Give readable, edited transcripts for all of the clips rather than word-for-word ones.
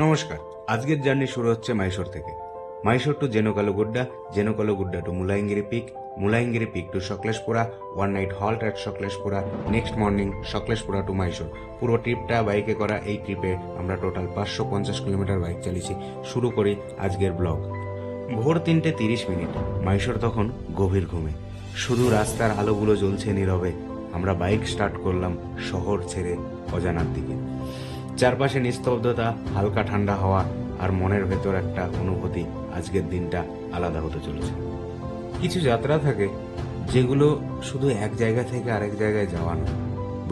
নমস্কার। আজকের জার্নি শুরু হচ্ছে মাইসোর থেকে। Mysore to Jenukalugudda, Jenukalugudda to Mullayanagiri peak, Mullayanagiri peak to Sakleshpura, one night halt at Sakleshpura, next morning Sakleshpura to Mysore. পুরো ট্রিপটা বাইকে করা। এই ট্রিপে আমরা টোটাল 550 কিলোমিটার বাইক চালিয়েছি। শুরু করি আজকের ব্লগ। ভোর 3:30। মাইসোর তখন গভীর ঘুমে, শুধু রাস্তার আলোগুলো জ্বলছে নীরবে। আমরা বাইক স্টার্ট করলাম শহর ছেড়ে অজানার দিকে। চারপাশে নিস্তব্ধতা, হালকা ঠান্ডা হাওয়া, আর মনের ভেতর একটা অনুভূতি আজকের দিনটা আলাদা হতে চলেছে। কিছু যাত্রা থাকে যেগুলো শুধু এক জায়গা থেকে আরেক জায়গায় যাওয়া না,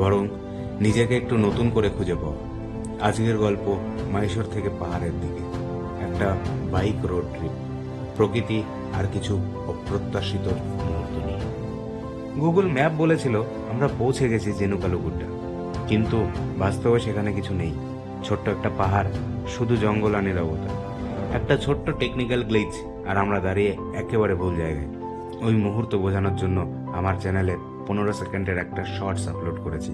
বরং নিজেকে একটু নতুন করে খুঁজে পাওয়া। আজকের গল্প মাইসোর থেকে পাহাড়ের দিকে, একটা বাইক রোড ট্রিপ, প্রকৃতি আর কিছু অপ্রত্যাশিত মুহূর্ত নিয়ে। গুগল ম্যাপ বলেছিল আমরা পৌঁছে গেছি জেনুকালুগুড্ডা, কিন্তু বাস্তবে সেখানে কিছু নেই। ছোট্ট একটা পাহাড়, শুধু জঙ্গল আর নীরবতা। একটা ছোট্ট টেকনিক্যাল গ্লিচ, আর আমরা দাঁড়িয়ে একেবারে ভুল জায়গায়। ওই মুহূর্ত বোঝানোর জন্য আমার চ্যানেলে 15 সেকেন্ডের একটা শর্টস আপলোড করেছি।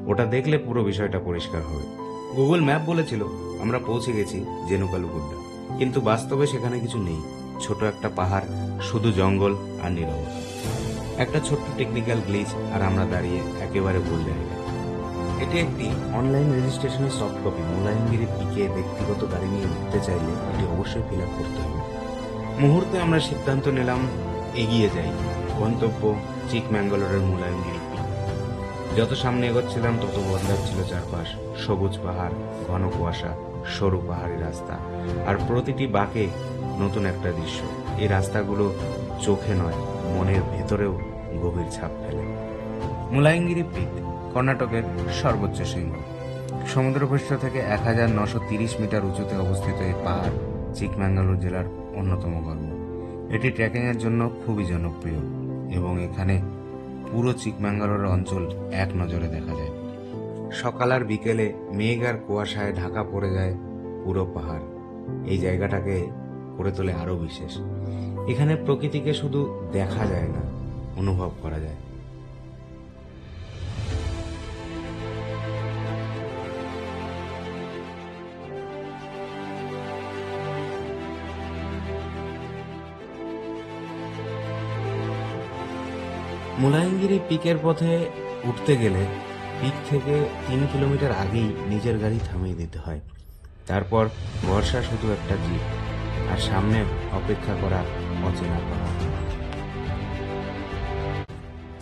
ওটা দেখলে পুরো বিষয়টা পরিষ্কার হবে। গুগল ম্যাপ বলেছিল আমরা পৌঁছে গেছি জেনুকালুগুড্ডা, কিন্তু বাস্তবে সেখানে কিছু নেই। ছোট একটা পাহাড়, শুধু জঙ্গল আর নীরবতা। একটা ছোট্ট টেকনিক্যাল গ্লিচ, আর আমরা দাঁড়িয়ে একেবারে ভুল জায়গায়। এটি একটি অনলাইন রেজিস্ট্রেশনের সফট কপি। মুলাইঙ্গিরি পিকে ব্যক্তিগত গাড়ি নিয়ে উঠতে চাইলে এটি অবশ্যই ফিল আপ করতে হবে। মুহূর্তে আমরা সিদ্ধান্ত নিলাম এগিয়ে যাই। গন্তব্য চিকম্যাঙ্গালোরের মুলাইঙ্গিরি পিক। যত সামনে এগোচ্ছিলাম তত বদলাচ্ছিল চারপাশ। সবুজ পাহাড়, ঘন কুয়াশা, সরু পাহাড়ি রাস্তা, আর প্রতিটি বাঁকে নতুন একটা দৃশ্য। এই রাস্তাগুলো চোখে নয়, মনের ভেতরেও গভীর ছাপ ফেলে। মুলাইঙ্গিরি পিক কর্ণাটকের সর্বোচ্চ শৃঙ্গ। সমুদ্রপৃষ্ঠ থেকে 1930 মিটার উঁচুতে অবস্থিত এই পাহাড় চিকম্যাঙ্গালোর জেলার অন্যতম গর্ব। এটি ট্রেকিং এর জন্য খুবই জনপ্রিয়, এবং এখানে পুরো চিকম্যাঙ্গালোর অঞ্চল এক নজরে দেখা যায়। সকাল আর বিকেলে মেঘ আর কুয়াশায় ঢাকা পড়ে যায় পুরো পাহাড়। এই জায়গাটাকে করে তোলে আরো বিশেষ। এখানে প্রকৃতিকে শুধু দেখা যায় না, অনুভব করা যায়। মুলাইঙ্গিরি পিকের পথে উঠতে গেলে পিক থেকে 3 কিলোমিটার আগেই নিজের গাড়ি থামিয়ে দিতে হয়। তারপর ভরসা শুধু একটা জিপ, আর সামনে অপেক্ষা করা অচেনা পাহাড়।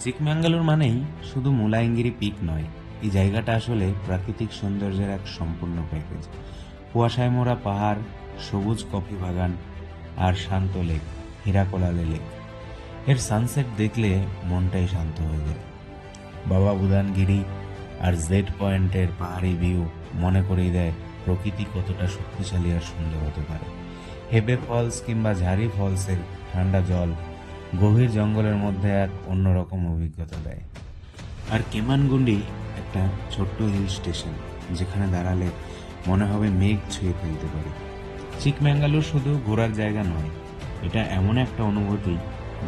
চিকম্যাঙ্গালোর মানেই শুধু মুলাইঙ্গিরি পিক নয়, এই জায়গাটা আসলে প্রাকৃতিক সৌন্দর্যের এক সম্পূর্ণ প্যাকেজ। কুয়াশায় মোড়া পাহাড়, সবুজ কফি বাগান, আর শান্ত লেক, হীরাকোলালে লেক। এর সানসেট দেখলে মনটাই শান্ত হয়ে যায়। বাবা বুদানগিরি আর জেড পয়েন্টের পাহাড়ি ভিউ মনে করিয়ে দেয় প্রকৃতি কতটা শক্তিশালী আর সুন্দর হতে পারে। হেবে ফলস কিংবা ঝারি ফলসের ঠান্ডা জল গভীর জঙ্গলের মধ্যে এক অন্যরকম অভিজ্ঞতা দেয়। আর কেমানগুন্ডি একটা ছোট্ট হিল স্টেশন, যেখানে দাঁড়ালে মনে হবে মেঘ ছুঁয়ে ফেলতে পারে। চিকম্যাঙ্গালোর শুধু ঘোরার জায়গা নয়, এটা এমন একটা অনুভূতি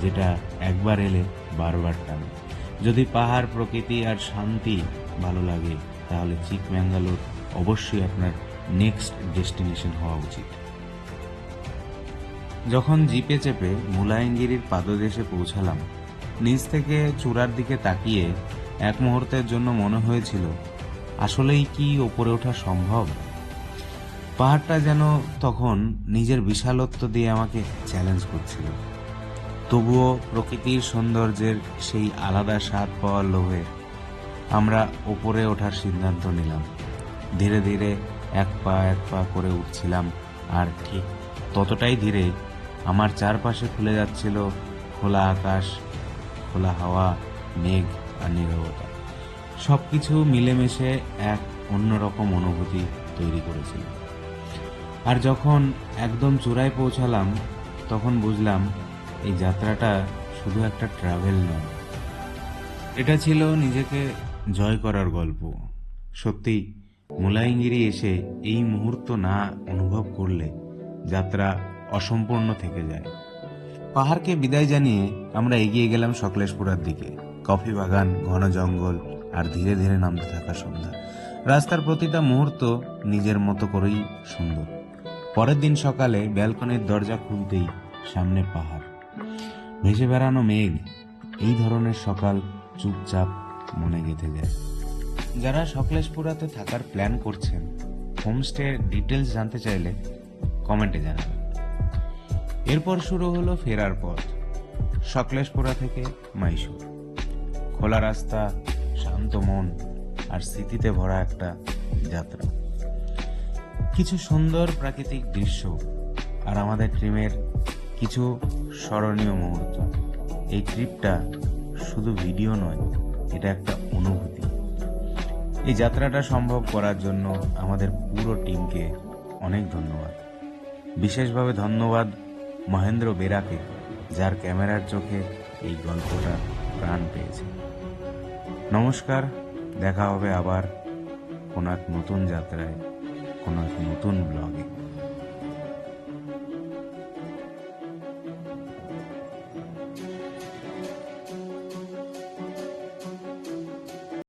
যেটা একবার এলে বারবার টানে। যদি পাহাড়, প্রকৃতি আর শান্তি ভালো লাগে, তাহলে চিকম্যাঙ্গালোর অবশ্যই আপনার নেক্সট ডেস্টিনেশন হওয়া উচিত। যখন জিপে চেপে মুলাইঙ্গিরির পাদদেশে পৌঁছালাম, নিচ থেকে চূড়ার দিকে তাকিয়ে এক মুহূর্তের জন্য মনে হয়েছিল আসলেই কি ওপরে ওঠা সম্ভব। পাহাড়টা যেন তখন নিজের বিশালত্ব দিয়ে আমাকে চ্যালেঞ্জ করছিল। তবুও প্রকৃতির সৌন্দর্যের সেই আলাদা স্বাদ পাওয়ার লোভে আমরা ওপরে ওঠার সিদ্ধান্ত নিলাম। ধীরে ধীরে এক পা করে উঠছিলাম, আর ঠিক ততটাই ধীরে আমার চারপাশে খুলে যাচ্ছিল খোলা আকাশ, খোলা হাওয়া, মেঘ আর নীরবতা। সবকিছু মিলেমিশে এক অন্যরকম অনুভূতি তৈরি করেছিল। আর যখন একদম চূড়ায় পৌঁছালাম, তখন বুঝলাম এই যাত্রাটা শুধু একটা ট্রাভেল নয়, এটা ছিল নিজেকে জয় করার গল্প। সত্যি, মুলাইঙ্গিরি এসে এই মুহূর্ত না অনুভব করলে যাত্রা অসম্পূর্ণ থেকে যায়। পাহাড়কে বিদায় জানিয়ে আমরা এগিয়ে গেলাম সকলেশপুরার দিকে। কফি বাগান, ঘন জঙ্গল, আর ধীরে ধীরে নামতে থাকা সন্ধ্যা। রাস্তার প্রতিটা মুহূর্ত নিজের মতো করেই সুন্দর। পরের দিন সকালে ব্যালকনির দরজা খুলতেই সামনে পাহাড়, ভেসে বেড়ানো মেঘ। এই ধরনের সকাল চুপচাপ মনে গেঁথে যায়। যারা সকলেশপুরাতে থাকার প্ল্যান করছেন, হোমস্টে ডিটেলস জানতে চাইলে কমেন্টে জানাবেন। এরপর শুরু হলো ফেরার পথ, সকলেশপুরা থেকে মাইশোর। খোলা রাস্তা, শান্ত মন আর স্মৃতিতে ভরা একটা যাত্রা। কিছু সুন্দর প্রাকৃতিক দৃশ্য আর আমাদের ট্রিমের কিছু স্মরণীয় মুহূর্ত। এই ট্রিপটা শুধু ভিডিও নয়, এটা একটা অনুভূতি। এই যাত্রাটা সম্ভব করার জন্য আমাদের পুরো টিমকে অনেক ধন্যবাদ। বিশেষভাবে ধন্যবাদ মহেন্দ্র বেরাকে, যার ক্যামেরার চোখে এই গল্পটা প্রাণ পেয়েছে। নমস্কার, দেখা হবে আবার কোনো এক নতুন যাত্রায়, কোনো এক নতুন ব্লগে।